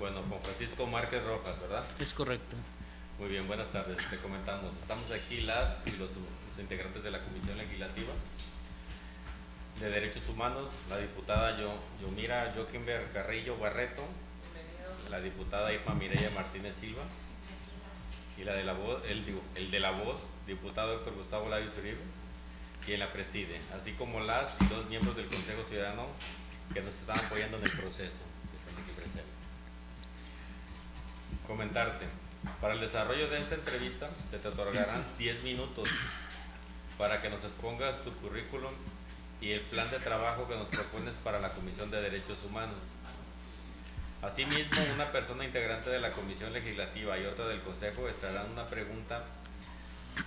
Bueno, con Francisco Márquez Rojas, ¿verdad? Es correcto. Muy bien, buenas tardes. Te comentamos, estamos aquí las y los integrantes de la Comisión Legislativa de Derechos Humanos, la diputada Yomira Joaquimber Carrillo Barreto, la diputada Irma Mireya Martínez Silva y la de la voz, el de la voz, diputado Héctor Gustavo Larios Uribe, quien la preside, así como las y los miembros del Consejo Ciudadano que nos están apoyando en el proceso, que están aquí presentes. Comentarte, para el desarrollo de esta entrevista se te otorgarán 10 minutos para que nos expongas tu currículum y el plan de trabajo que nos propones para la Comisión de Derechos Humanos. Asimismo, una persona integrante de la Comisión Legislativa y otra del Consejo estarán una pregunta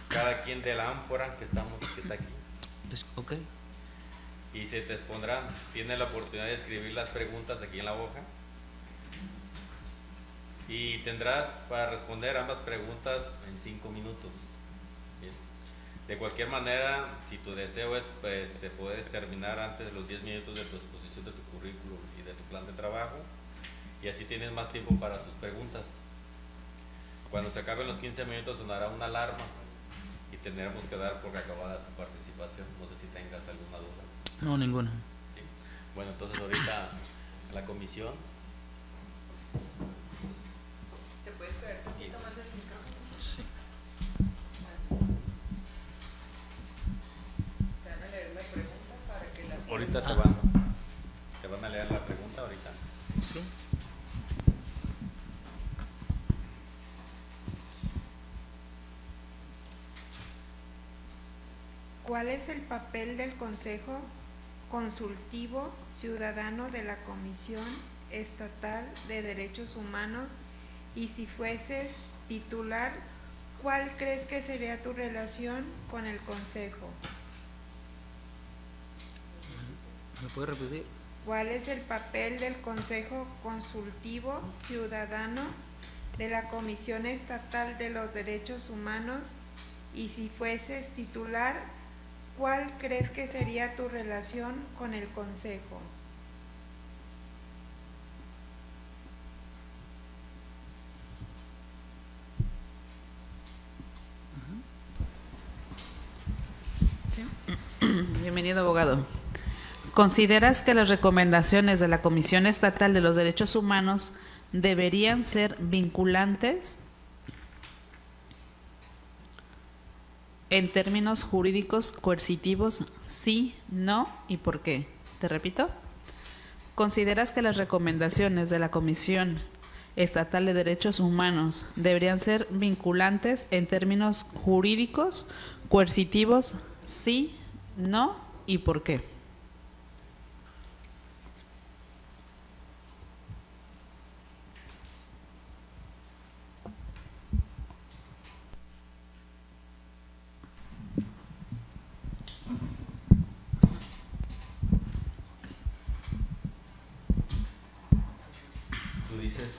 cada quien de la ánfora que está aquí. Ok. Y se te expondrá, tienes la oportunidad de escribir las preguntas aquí en la hoja y tendrás para responder ambas preguntas en 5 minutos. Bien. De cualquier manera, si tu deseo es, pues te puedes terminar antes de los 10 minutos de tu exposición de tu currículum y de tu plan de trabajo, y así tienes más tiempo para tus preguntas. Cuando se acaben los 15 minutos sonará una alarma y tendremos que dar por acabada tu participación. No sé si tengas alguna duda. No, ninguna. Sí. Bueno, entonces ahorita la comisión. ¿Te puedes pegar un poquito más el micrófono? Sí. Te van a leer la pregunta para que la... Ahorita te van a leer la pregunta ahorita. Sí. ¿Cuál es el papel del Consejo Consultivo Ciudadano de la Comisión Estatal de Derechos Humanos? Y si fueses titular, ¿cuál crees que sería tu relación con el Consejo? ¿Me puedes repetir? ¿Cuál es el papel del Consejo Consultivo Ciudadano de la Comisión Estatal de los Derechos Humanos? Y si fueses titular, ¿cuál crees que sería tu relación con el Consejo? ¿Sí? Bienvenido, abogado. ¿Consideras que las recomendaciones de la Comisión Estatal de los Derechos Humanos deberían ser vinculantes en términos jurídicos coercitivos? Sí, no y por qué. Te repito. ¿Consideras que las recomendaciones de la Comisión Estatal de Derechos Humanos deberían ser vinculantes en términos jurídicos coercitivos? Sí, no y por qué. Tú dices,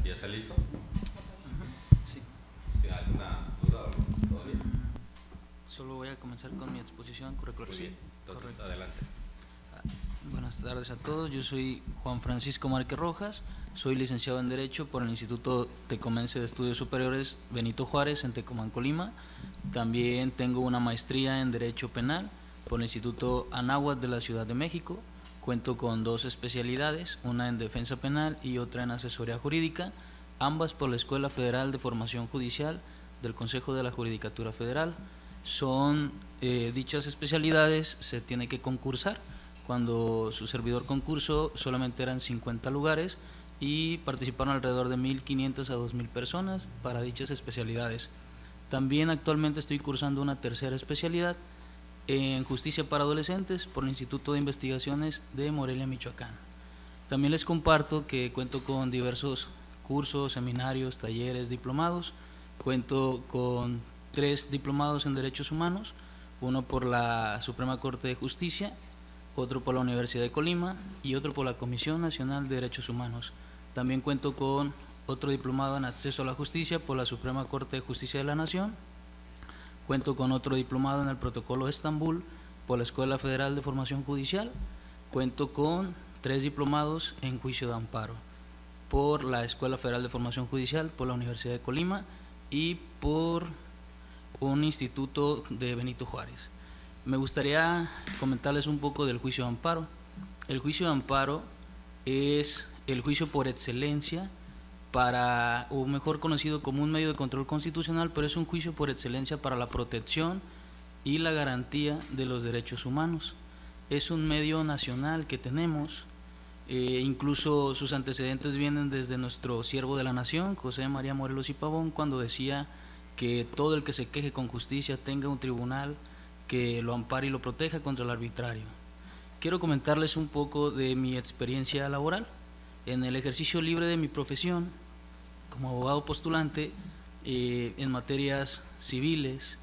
¿ya está listo? Sí. ¿Tienes alguna duda o todo bien? Solo voy a comenzar con mi exposición curricular. Muy bien, entonces Correcto. adelante. Buenas tardes a todos, yo soy Juan Francisco Márquez Rojas, soy licenciado en Derecho por el Instituto Tecomense de Estudios Superiores Benito Juárez en Tecomán, Colima. También tengo una maestría en Derecho Penal por el Instituto Anáhuac de la Ciudad de México. Cuento con 2 especialidades, una en Defensa Penal y otra en Asesoría Jurídica, ambas por la Escuela Federal de Formación Judicial del Consejo de la Judicatura Federal. Son dichas especialidades, se tiene que concursar. Cuando su servidor concurso solamente eran 50 lugares y participaron alrededor de 1.500 a 2.000 personas para dichas especialidades. También actualmente estoy cursando una tercera especialidad en Justicia para Adolescentes por el Instituto de Investigaciones de Morelia, Michoacán. También les comparto que cuento con diversos cursos, seminarios, talleres, diplomados. Cuento con 3 diplomados en Derechos Humanos, uno por la Suprema Corte de Justicia, otro por la Universidad de Colima y otro por la Comisión Nacional de Derechos Humanos. También cuento con otro diplomado en Acceso a la Justicia por la Suprema Corte de Justicia de la Nación. Cuento con otro diplomado en el Protocolo de Estambul por la Escuela Federal de Formación Judicial. Cuento con 3 diplomados en Juicio de Amparo. por la Escuela Federal de Formación Judicial, por la Universidad de Colima y por un instituto de Benito Juárez. Me gustaría comentarles un poco del juicio de amparo. El juicio de amparo es el juicio por excelencia para, o mejor conocido como un medio de control constitucional, pero es un juicio por excelencia para la protección y la garantía de los derechos humanos. Es un medio nacional que tenemos, incluso sus antecedentes vienen desde nuestro siervo de la nación, José María Morelos y Pavón, cuando decía que todo el que se queje con justicia tenga un tribunal que lo ampare y lo proteja contra el arbitrario. Quiero comentarles un poco de mi experiencia laboral. En el ejercicio libre de mi profesión, como abogado postulante, en materias civiles,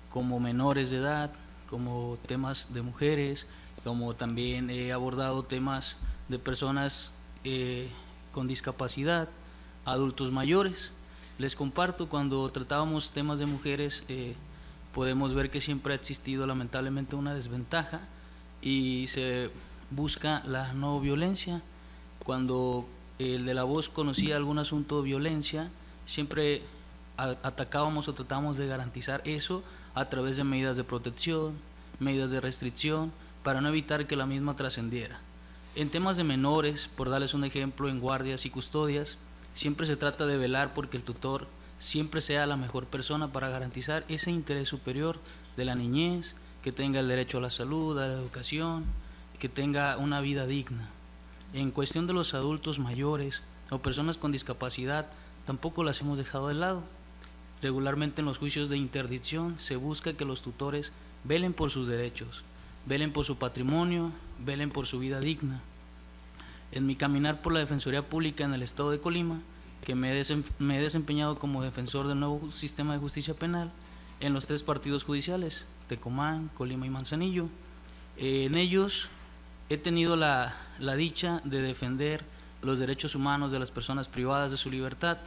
como menores de edad, como temas de mujeres, como también he abordado temas de personas con discapacidad, adultos mayores. Les comparto, cuando tratábamos temas de mujeres, podemos ver que siempre ha existido lamentablemente una desventaja y se busca la no violencia. Cuando el de la voz conocía algún asunto de violencia, siempre atacábamos o tratábamos de garantizar eso a través de medidas de protección, medidas de restricción, para no evitar que la misma trascendiera. En temas de menores, por darles un ejemplo, en guardias y custodias, siempre se trata de velar porque el tutor siempre sea la mejor persona para garantizar ese interés superior de la niñez, que tenga el derecho a la salud, a la educación, que tenga una vida digna. En cuestión de los adultos mayores o personas con discapacidad, tampoco las hemos dejado de lado. Regularmente en los juicios de interdicción se busca que los tutores velen por sus derechos, velen por su patrimonio, velen por su vida digna. En mi caminar por la Defensoría Pública en el Estado de Colima, que me he desempeñado como defensor del nuevo sistema de justicia penal en los 3 partidos judiciales, Tecomán, Colima y Manzanillo. En ellos he tenido la dicha de defender los derechos humanos de las personas privadas de su libertad,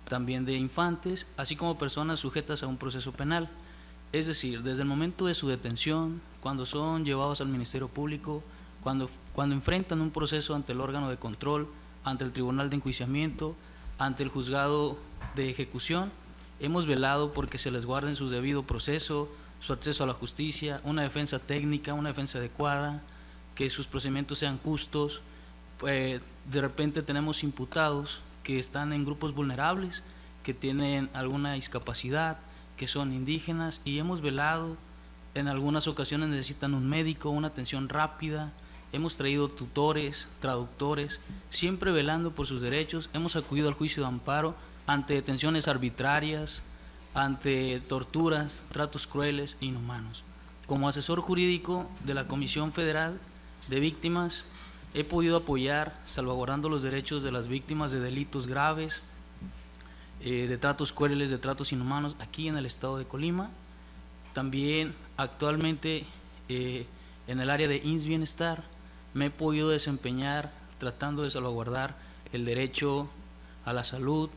también de infantes, así como personas sujetas a un proceso penal. Es decir, desde el momento de su detención, cuando son llevados al Ministerio Público, cuando enfrentan un proceso ante el órgano de control, ante el Tribunal de Enjuiciamiento, ante el Juzgado de Ejecución, hemos velado porque se les guarde en su debido proceso, su acceso a la justicia, una defensa técnica, una defensa adecuada, que sus procedimientos sean justos. De repente tenemos imputados que están en grupos vulnerables, que tienen alguna discapacidad, que son indígenas, y hemos velado. En algunas ocasiones necesitan un médico, una atención rápida. Hemos traído tutores, traductores, siempre velando por sus derechos. Hemos acudido al juicio de amparo ante detenciones arbitrarias, ante torturas, tratos crueles e inhumanos. Como asesor jurídico de la Comisión Federal de Víctimas, he podido apoyar salvaguardando los derechos de las víctimas de delitos graves, de tratos crueles, de tratos inhumanos aquí en el Estado de Colima. También actualmente en el área de INS Bienestar me he podido desempeñar tratando de salvaguardar el derecho a la salud,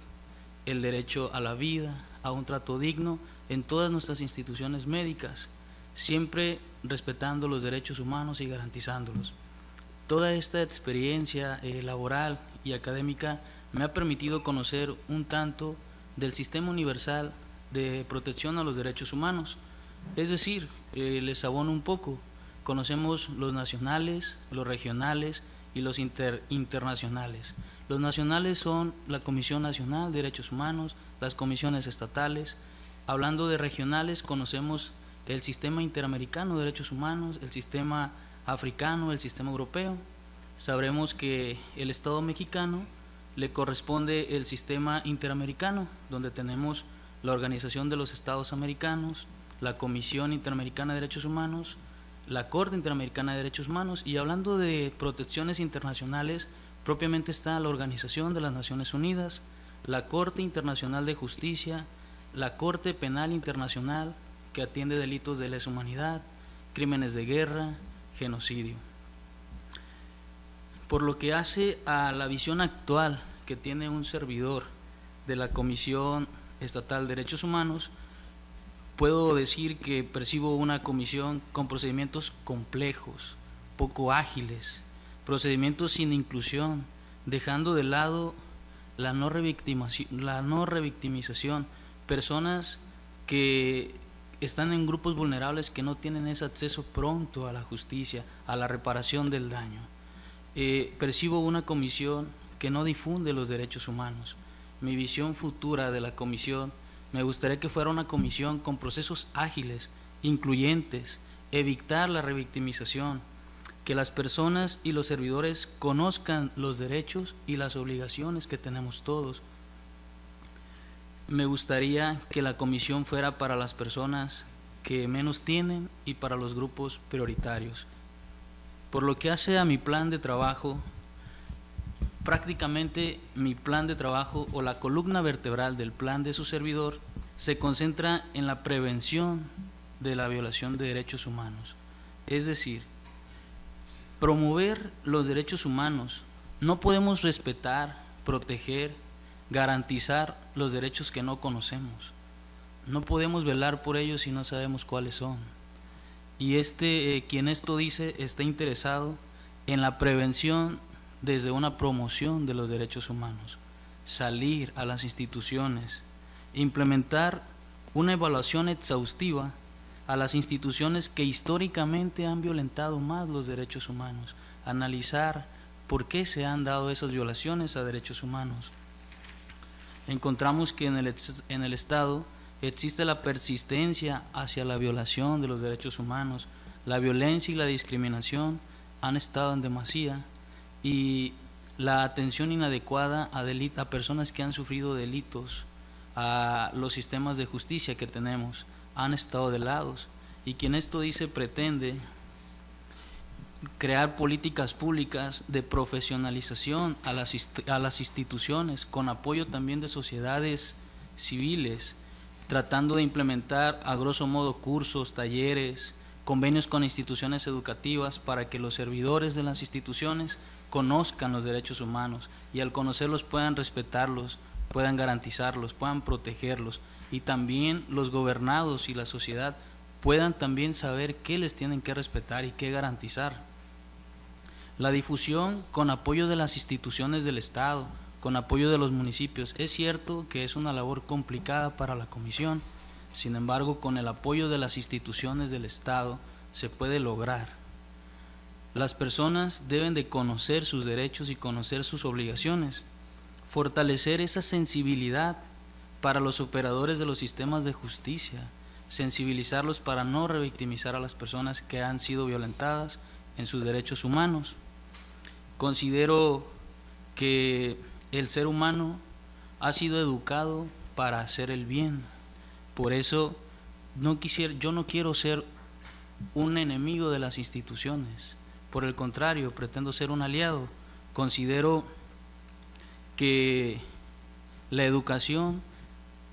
el derecho a la vida, a un trato digno en todas nuestras instituciones médicas, siempre respetando los derechos humanos y garantizándolos. Toda esta experiencia laboral y académica me ha permitido conocer un tanto del Sistema Universal de Protección a los Derechos Humanos. Es decir, les abono un poco. Conocemos los nacionales, los regionales y los internacionales. Los nacionales son la Comisión Nacional de Derechos Humanos, las comisiones estatales. Hablando de regionales, conocemos el Sistema Interamericano de Derechos Humanos, el Sistema Africano, el Sistema Europeo. Sabremos que el Estado mexicano le corresponde el Sistema Interamericano, donde tenemos la Organización de los Estados Americanos, la Comisión Interamericana de Derechos Humanos, la Corte Interamericana de Derechos Humanos. Y hablando de protecciones internacionales, propiamente está la Organización de las Naciones Unidas, la Corte Internacional de Justicia, la Corte Penal Internacional, que atiende delitos de lesa humanidad, crímenes de guerra, genocidio. Por lo que hace a la visión actual que tiene un servidor de la Comisión Estatal de Derechos Humanos, puedo decir que percibo una comisión con procedimientos complejos, poco ágiles, procedimientos sin inclusión, dejando de lado la no revictimización, personas que están en grupos vulnerables que no tienen ese acceso pronto a la justicia, a la reparación del daño. Percibo una comisión que no difunde los derechos humanos. Mi visión futura de la comisión, me gustaría que fuera una comisión con procesos ágiles, incluyentes, evitar la revictimización, que las personas y los servidores conozcan los derechos y las obligaciones que tenemos todos. Me gustaría que la comisión fuera para las personas que menos tienen y para los grupos prioritarios. Por lo que hace a mi plan de trabajo, prácticamente mi plan de trabajo o la columna vertebral del plan de su servidor se concentra en la prevención de la violación de derechos humanos. Es decir, promover los derechos humanos. No podemos respetar, proteger, garantizar los derechos que no conocemos. No podemos velar por ellos si no sabemos cuáles son. Y quien esto dice está interesado en la prevención desde una promoción de los derechos humanos, salir a las instituciones, implementar una evaluación exhaustiva a las instituciones que históricamente han violentado más los derechos humanos, analizar por qué se han dado esas violaciones a derechos humanos. Encontramos que en el Estado existe la persistencia hacia la violación de los derechos humanos, la violencia y la discriminación han estado en demasía, y la atención inadecuada a personas que han sufrido delitos, a los sistemas de justicia que tenemos, han estado de lado. Y quien esto dice pretende crear políticas públicas de profesionalización a las instituciones, con apoyo también de sociedades civiles, tratando de implementar a grosso modo cursos, talleres, convenios con instituciones educativas para que los servidores de las instituciones conozcan los derechos humanos y al conocerlos puedan respetarlos, puedan garantizarlos, puedan protegerlos, y también los gobernados y la sociedad puedan también saber qué les tienen que respetar y qué garantizar. La difusión con apoyo de las instituciones del Estado, con apoyo de los municipios. Es cierto que es una labor complicada para la comisión, sin embargo, con el apoyo de las instituciones del Estado se puede lograr. Las personas deben de conocer sus derechos y conocer sus obligaciones, fortalecer esa sensibilidad para los operadores de los sistemas de justicia, sensibilizarlos para no revictimizar a las personas que han sido violentadas en sus derechos humanos. Considero que el ser humano ha sido educado para hacer el bien, por eso yo no quiero ser un enemigo de las instituciones. Por el contrario, pretendo ser un aliado. Considero que la educación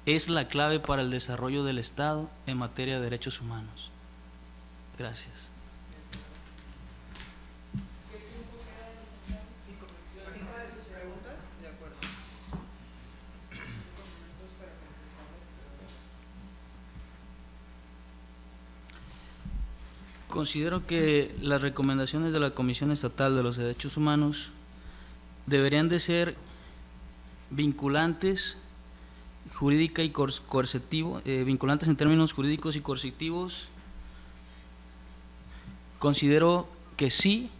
es la clave para el desarrollo del Estado en materia de derechos humanos. Gracias. Considero que las recomendaciones de la Comisión Estatal de los Derechos Humanos deberían de ser vinculantes jurídica y coercitivo, vinculantes en términos jurídicos y coercitivos. Considero que sí,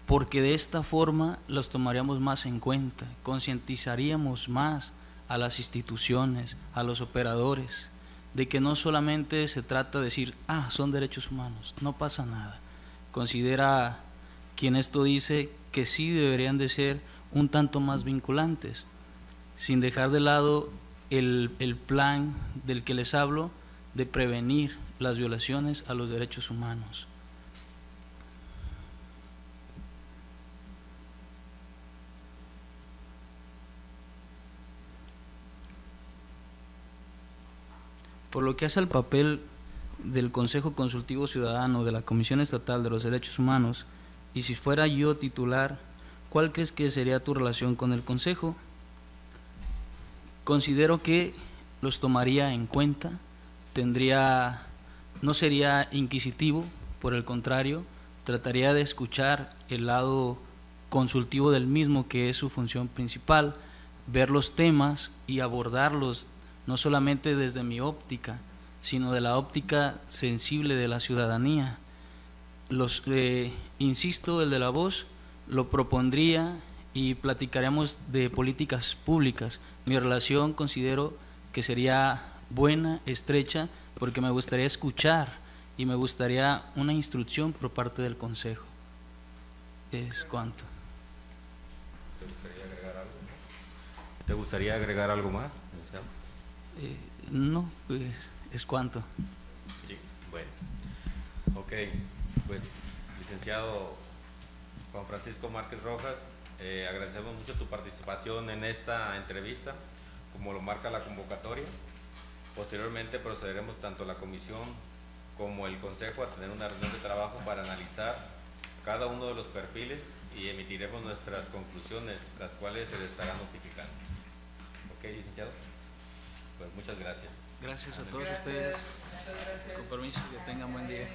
porque de esta forma los tomaríamos más en cuenta, concientizaríamos más a las instituciones, a los operadores, de que no solamente se trata de decir, son derechos humanos, no pasa nada. Considera quien esto dice que sí deberían de ser un tanto más vinculantes, sin dejar de lado el plan del que les hablo de prevenir las violaciones a los derechos humanos. Por lo que hace al papel del Consejo Consultivo Ciudadano de la Comisión Estatal de los Derechos Humanos, y si fuera yo titular, ¿cuál crees que sería tu relación con el Consejo? Considero que los tomaría en cuenta, no sería inquisitivo, por el contrario, trataría de escuchar el lado consultivo del mismo, que es su función principal, ver los temas y abordarlos no solamente desde mi óptica, sino de la óptica sensible de la ciudadanía. Insisto, el de la voz lo propondría y platicaremos de políticas públicas. Mi relación considero que sería buena, estrecha, porque me gustaría escuchar y me gustaría una instrucción por parte del Consejo. Es cuanto. ¿Te gustaría agregar algo más? No, pues es cuanto. Sí, bueno. Ok, pues licenciado Juan Francisco Márquez Rojas, agradecemos mucho tu participación en esta entrevista, como lo marca la convocatoria. Posteriormente procederemos tanto la comisión como el consejo a tener una reunión de trabajo para analizar cada uno de los perfiles y emitiremos nuestras conclusiones, las cuales se les estará notificando. Ok, licenciado. Pues muchas gracias. Gracias a todos ustedes. Con permiso, que tengan buen día.